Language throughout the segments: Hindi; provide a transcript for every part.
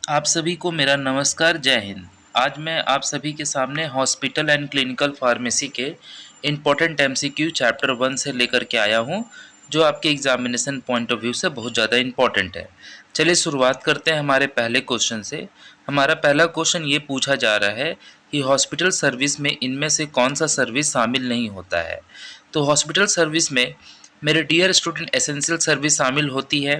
आप सभी को मेरा नमस्कार, जय हिंद। आज मैं आप सभी के सामने हॉस्पिटल एंड क्लिनिकल फार्मेसी के इम्पोर्टेंट एमसीक्यू चैप्टर 1 से लेकर के आया हूं, जो आपके एग्जामिनेशन पॉइंट ऑफ व्यू से बहुत ज़्यादा इम्पोर्टेंट है। चलिए शुरुआत करते हैं हमारे पहले क्वेश्चन से। हमारा पहला क्वेश्चन ये पूछा जा रहा है कि हॉस्पिटल सर्विस में इनमें से कौन सा सर्विस शामिल नहीं होता है। तो हॉस्पिटल सर्विस में मेरे डियर स्टूडेंट एसेंशियल सर्विस शामिल होती है,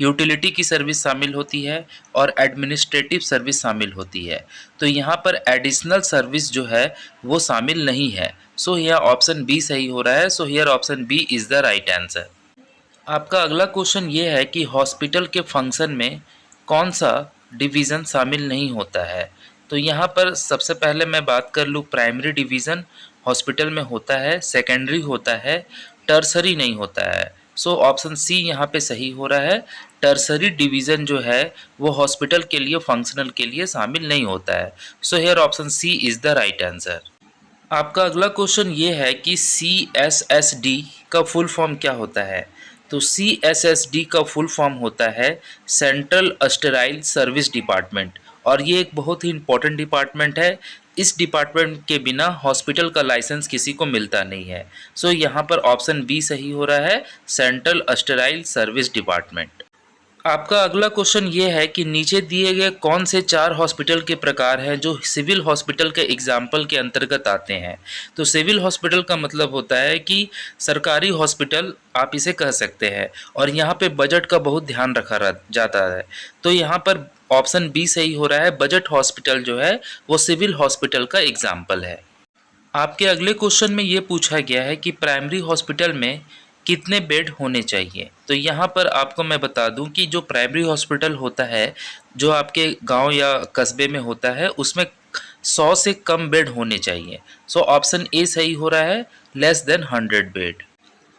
यूटिलिटी की सर्विस शामिल होती है और एडमिनिस्ट्रेटिव सर्विस शामिल होती है। तो यहाँ पर एडिशनल सर्विस जो है वो शामिल नहीं है। सो हियर ऑप्शन बी सही हो रहा है। So here option B is the right answer. आपका अगला क्वेश्चन ये है कि हॉस्पिटल के फंक्शन में कौन सा डिवीज़न शामिल नहीं होता है। तो यहाँ पर सबसे पहले मैं बात कर लूँ, प्राइमरी डिवीज़न हॉस्पिटल में होता है, सेकेंडरी होता है, टर्सरी नहीं होता है। सो ऑप्शन सी यहाँ पे सही हो रहा है। टर्सरी डिवीज़न जो है वो हॉस्पिटल के लिए फंक्शनल के लिए शामिल नहीं होता है। So here option C is the right answer. आपका अगला क्वेश्चन ये है कि CSSD का फुल फॉर्म क्या होता है। तो CSSD का फुल फॉर्म होता है सेंट्रल स्टेराइल सर्विस डिपार्टमेंट, और ये एक बहुत ही इम्पोर्टेंट डिपार्टमेंट है। इस डिपार्टमेंट के बिना हॉस्पिटल का लाइसेंस किसी को मिलता नहीं है। सो यहाँ पर ऑप्शन बी सही हो रहा है, सेंट्रल स्टेराइल सर्विस डिपार्टमेंट। आपका अगला क्वेश्चन ये है कि नीचे दिए गए कौन से 4 हॉस्पिटल के प्रकार हैं जो सिविल हॉस्पिटल के एग्जाम्पल के अंतर्गत आते हैं। तो सिविल हॉस्पिटल का मतलब होता है कि सरकारी हॉस्पिटल आप इसे कह सकते हैं, और यहाँ पे बजट का बहुत ध्यान रखा जाता है। तो यहाँ पर ऑप्शन बी सही हो रहा है, बजट हॉस्पिटल जो है वो सिविल हॉस्पिटल का एग्जाम्पल है। आपके अगले क्वेश्चन में ये पूछा गया है कि प्राइमरी हॉस्पिटल में कितने बेड होने चाहिए। तो यहाँ पर आपको मैं बता दूं कि जो प्राइमरी हॉस्पिटल होता है, जो आपके गांव या कस्बे में होता है, उसमें 100 से कम बेड होने चाहिए। सो ऑप्शन ए सही हो रहा है, लेस देन 100 बेड।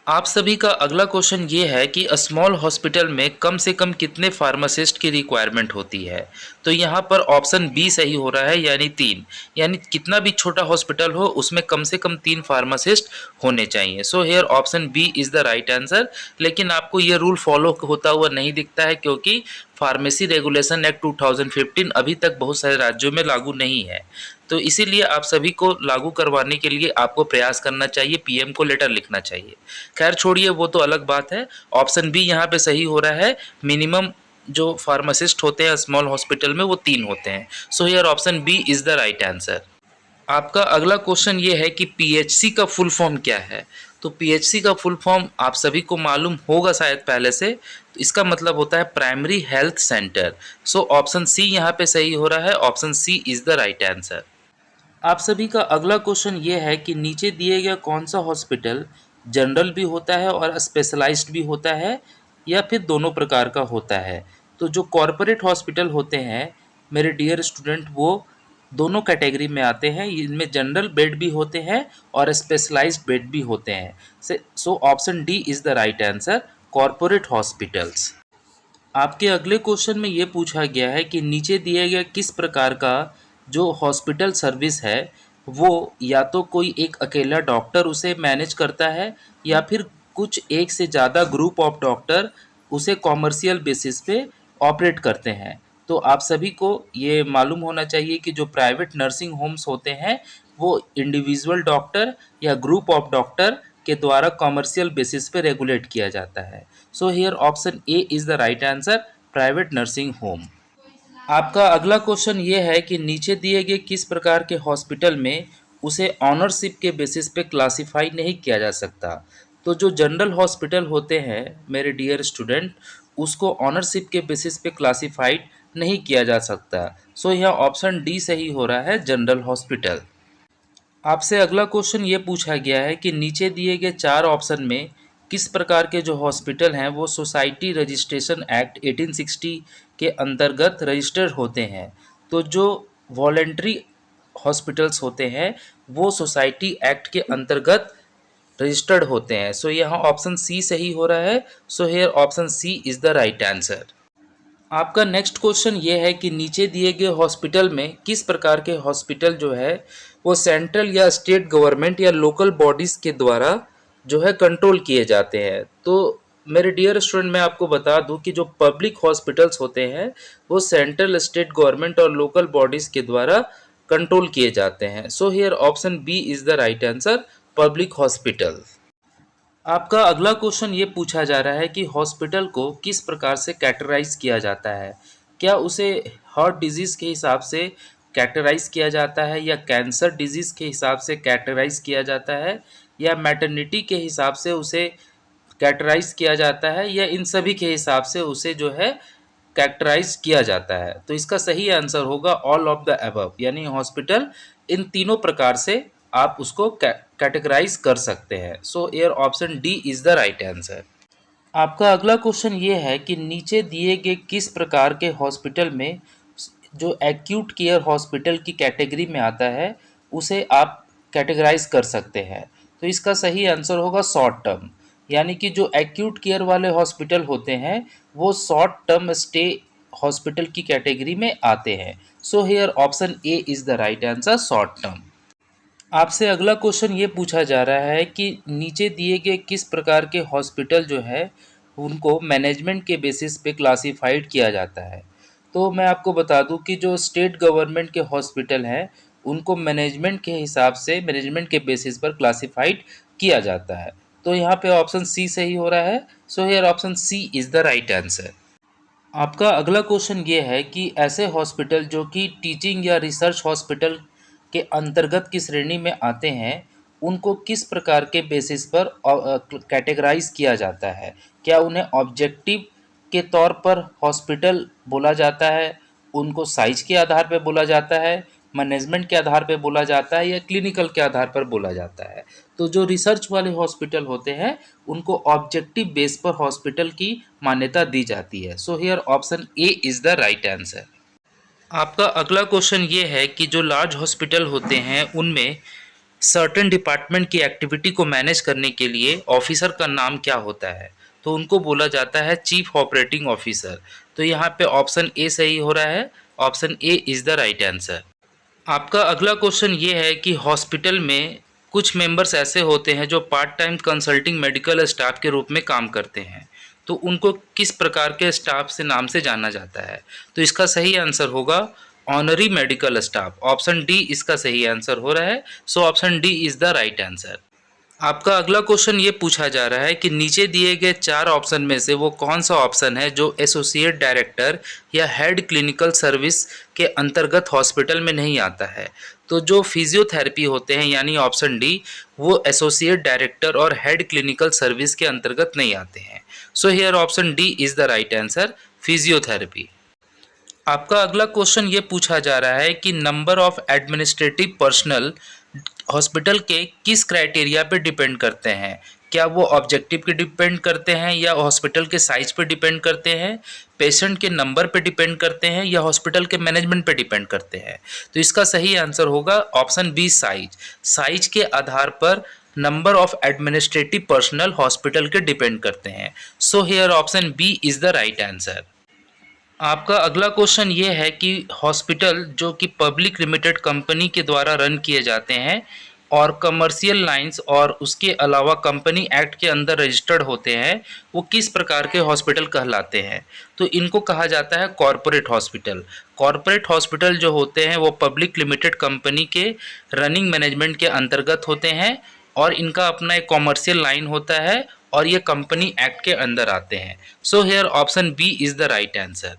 आप सभी का अगला क्वेश्चन ये है कि स्मॉल हॉस्पिटल में कम से कम कितने फार्मासिस्ट की रिक्वायरमेंट होती है। तो यहाँ पर ऑप्शन बी सही हो रहा है, यानी 3। यानी कितना भी छोटा हॉस्पिटल हो उसमें कम से कम 3 फार्मासिस्ट होने चाहिए। So here option B is the right answer. लेकिन आपको ये रूल फॉलो होता हुआ नहीं दिखता है, क्योंकि फार्मेसी रेगुलेशन एक्ट 2015 अभी तक बहुत सारे राज्यों में लागू नहीं है। तो इसीलिए आप सभी को लागू करवाने के लिए आपको प्रयास करना चाहिए, पीएम को लेटर लिखना चाहिए। खैर छोड़िए, वो तो अलग बात है। ऑप्शन बी यहाँ पे सही हो रहा है, मिनिमम जो फार्मासिस्ट होते हैं स्मॉल हॉस्पिटल में वो 3 होते हैं। So here option B is the right answer. आपका अगला क्वेश्चन ये है कि पीएचसी का फुल फॉर्म क्या है। तो पीएचसी का फुल फॉर्म आप सभी को मालूम होगा शायद पहले से। तो इसका मतलब होता है primary health centre. So option C यहाँ पे सही हो रहा है, option C is the right answer. आप सभी का अगला क्वेश्चन ये है कि नीचे दिए गया कौन सा हॉस्पिटल जनरल भी होता है और स्पेशलाइज्ड भी होता है, या फिर दोनों प्रकार का होता है। तो जो कॉरपोरेट हॉस्पिटल होते हैं मेरे डियर स्टूडेंट, वो दोनों कैटेगरी में आते हैं। इनमें जनरल बेड भी होते हैं और स्पेशलाइज्ड बेड भी होते हैं। सो option D is the right answer, corporate hospitals. आपके अगले क्वेश्चन में ये पूछा गया है कि नीचे दिए गए किस प्रकार का जो हॉस्पिटल सर्विस है वो या तो कोई एक अकेला डॉक्टर उसे मैनेज करता है, या फिर कुछ एक से ज़्यादा ग्रुप ऑफ डॉक्टर उसे कॉमर्शियल बेसिस पे ऑपरेट करते हैं। तो आप सभी को ये मालूम होना चाहिए कि जो प्राइवेट नर्सिंग होम्स होते हैं वो इंडिविजुअल डॉक्टर या ग्रुप ऑफ डॉक्टर के द्वारा कॉमर्शियल बेसिस पे रेगुलेट किया जाता है। So here option A is the right answer, private nursing home. आपका अगला क्वेश्चन ये है कि नीचे दिए गए किस प्रकार के हॉस्पिटल में उसे ऑनरशिप के बेसिस पे क्लासिफाई नहीं किया जा सकता। तो जो जनरल हॉस्पिटल होते हैं मेरे डियर स्टूडेंट, उसको ऑनरशिप के बेसिस पे क्लासिफाइड नहीं किया जा सकता। सो यह ऑप्शन डी सही हो रहा है, जनरल हॉस्पिटल। आपसे अगला क्वेश्चन ये पूछा गया है कि नीचे दिए गए 4 ऑप्शन में किस प्रकार के जो हॉस्पिटल हैं वो सोसाइटी रजिस्ट्रेशन एक्ट 1860 के अंतर्गत रजिस्टर्ड होते हैं। तो जो वॉलेंट्री हॉस्पिटल्स होते हैं वो सोसाइटी एक्ट के अंतर्गत रजिस्टर्ड होते हैं। सो यहाँ ऑप्शन सी सही हो रहा है। So here option C is the right answer. आपका नेक्स्ट क्वेश्चन ये है कि नीचे दिए गए हॉस्पिटल में किस प्रकार के हॉस्पिटल जो है वो सेंट्रल या स्टेट गवर्नमेंट या लोकल बॉडीज़ के द्वारा जो है कंट्रोल किए जाते हैं। तो मेरे डियर स्टूडेंट, मैं आपको बता दूं कि जो पब्लिक हॉस्पिटल्स होते हैं वो सेंट्रल, स्टेट गवर्नमेंट और लोकल बॉडीज के द्वारा कंट्रोल किए जाते हैं। So here option B is the right answer, public hospital. आपका अगला क्वेश्चन ये पूछा जा रहा है कि हॉस्पिटल को किस प्रकार से कैटेगराइज किया जाता है। क्या उसे हार्ट डिजीज़ के हिसाब से कैटेगराइज किया जाता है, या कैंसर डिजीज़ के हिसाब से कैटेगराइज किया जाता है, या मैटरनिटी के हिसाब से उसे कैटेगराइज किया जाता है, या इन सभी के हिसाब से उसे जो है कैरेक्टराइज किया जाता है। तो इसका सही आंसर होगा ऑल ऑफ द अबव, यानी हॉस्पिटल इन तीनों प्रकार से आप उसको कैटेगराइज कर सकते हैं। सो air option D is the right answer. आपका अगला क्वेश्चन ये है कि नीचे दिए गए किस प्रकार के हॉस्पिटल में जो एक्यूट केयर हॉस्पिटल की कैटेगरी में आता है उसे आप कैटेगराइज कर सकते हैं। तो इसका सही आंसर होगा शॉर्ट टर्म, यानी कि जो एक्यूट केयर वाले हॉस्पिटल होते हैं वो शॉर्ट टर्म स्टे हॉस्पिटल की कैटेगरी में आते हैं। So here option A is the right answer, short term. आपसे अगला क्वेश्चन ये पूछा जा रहा है कि नीचे दिए गए किस प्रकार के हॉस्पिटल जो है उनको मैनेजमेंट के बेसिस पे क्लासिफाइड किया जाता है। तो मैं आपको बता दूं कि जो स्टेट गवर्नमेंट के हॉस्पिटल हैं उनको मैनेजमेंट के हिसाब से, मैनेजमेंट के बेसिस पर क्लासिफाइड किया जाता है। तो यहाँ पे ऑप्शन सी सही हो रहा है। So here option C is the right answer. आपका अगला क्वेश्चन ये है कि ऐसे हॉस्पिटल जो कि टीचिंग या रिसर्च हॉस्पिटल के अंतर्गत की श्रेणी में आते हैं उनको किस प्रकार के बेसिस पर कैटेगराइज किया जाता है। क्या उन्हें ऑब्जेक्टिव के तौर पर हॉस्पिटल बोला जाता है, उनको साइज के आधार पर बोला जाता है, मैनेजमेंट के आधार पर बोला जाता है, या क्लिनिकल के आधार पर बोला जाता है। तो जो रिसर्च वाले हॉस्पिटल होते हैं उनको ऑब्जेक्टिव बेस पर हॉस्पिटल की मान्यता दी जाती है। So here option A is the right answer. आपका अगला क्वेश्चन ये है कि जो लार्ज हॉस्पिटल होते हैं उनमें सर्टेन डिपार्टमेंट की एक्टिविटी को मैनेज करने के लिए ऑफिसर का नाम क्या होता है। तो उनको बोला जाता है चीफ ऑपरेटिंग ऑफिसर। तो यहाँ पे ऑप्शन ए सही हो रहा है, option A is the right answer. आपका अगला क्वेश्चन ये है कि हॉस्पिटल में कुछ मेंबर्स ऐसे होते हैं जो part time consulting medical staff के रूप में काम करते हैं। तो उनको किस प्रकार के स्टाफ से नाम से जाना जाता है। तो इसका सही आंसर होगा honorary medical staff. Option D इसका सही आंसर हो रहा है। So option D is the right answer. आपका अगला क्वेश्चन ये पूछा जा रहा है कि नीचे दिए गए 4 ऑप्शन में से वो कौन सा ऑप्शन है जो एसोसिएट डायरेक्टर या हेड क्लिनिकल सर्विस के अंतर्गत हॉस्पिटल में नहीं आता है। तो जो फिजियोथेरेपी होते हैं यानी ऑप्शन डी, वो एसोसिएट डायरेक्टर और हेड क्लिनिकल सर्विस के अंतर्गत नहीं आते हैं। So here option D is the right answer, physiotherapy. आपका अगला क्वेश्चन ये पूछा जा रहा है कि number of administrative personnel hospital के किस क्राइटेरिया पे डिपेंड करते हैं। क्या वो ऑब्जेक्टिव पे डिपेंड करते हैं, या हॉस्पिटल के साइज पे डिपेंड करते हैं, पेशेंट के नंबर पे डिपेंड करते हैं, या हॉस्पिटल के मैनेजमेंट पे डिपेंड करते हैं। तो इसका सही आंसर होगा ऑप्शन बी, साइज। साइज के आधार पर number of administrative personnel hospital के डिपेंड करते हैं। So here option B is the right answer. आपका अगला क्वेश्चन ये है कि हॉस्पिटल जो कि पब्लिक लिमिटेड कंपनी के द्वारा रन किए जाते हैं और कमर्शियल लाइंस और उसके अलावा कंपनी एक्ट के अंदर रजिस्टर्ड होते हैं, वो किस प्रकार के हॉस्पिटल कहलाते हैं। तो इनको कहा जाता है कॉरपोरेट हॉस्पिटल। कॉरपोरेट हॉस्पिटल जो होते हैं वो पब्लिक लिमिटेड कंपनी के रनिंग मैनेजमेंट के अंतर्गत होते हैं और इनका अपना एक कॉमर्शियल लाइन होता है और ये कंपनी एक्ट के अंदर आते हैं। सो here option B is the right answer.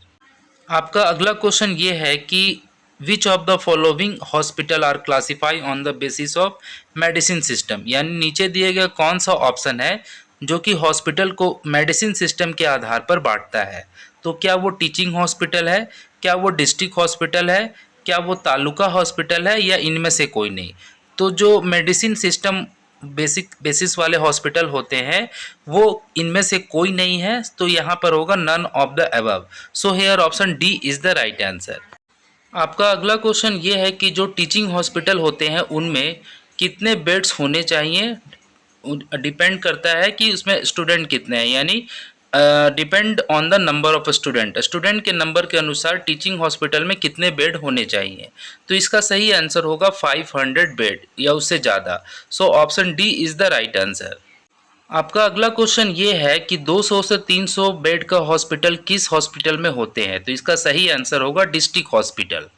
आपका अगला क्वेश्चन ये है कि which of the following hospital are classify on the basis of medicine system, यानी नीचे दिए गए कौन सा ऑप्शन है जो कि हॉस्पिटल को मेडिसिन सिस्टम के आधार पर बांटता है। तो क्या वो टीचिंग हॉस्पिटल है, क्या वो डिस्ट्रिक्ट हॉस्पिटल है, क्या वो तालुका हॉस्पिटल है, या इनमें से कोई नहीं। तो जो मेडिसिन सिस्टम बेसिस वाले हॉस्पिटल होते हैं वो इनमें से कोई नहीं है। तो यहाँ पर होगा none of the above. So here option D is the right answer. आपका अगला क्वेश्चन ये है कि जो टीचिंग हॉस्पिटल होते हैं उनमें कितने बेड्स होने चाहिए। डिपेंड करता है कि उसमें स्टूडेंट कितने हैं, यानी depend on the number of student. Student के नंबर के अनुसार टीचिंग हॉस्पिटल में कितने बेड होने चाहिए। तो इसका सही आंसर होगा 500 बेड या उससे ज़्यादा। सो option D is the right answer. आपका अगला क्वेश्चन ये है कि 200 से 300 बेड का हॉस्पिटल किस हॉस्पिटल में होते हैं? तो इसका सही आंसर होगा डिस्ट्रिक्ट हॉस्पिटल।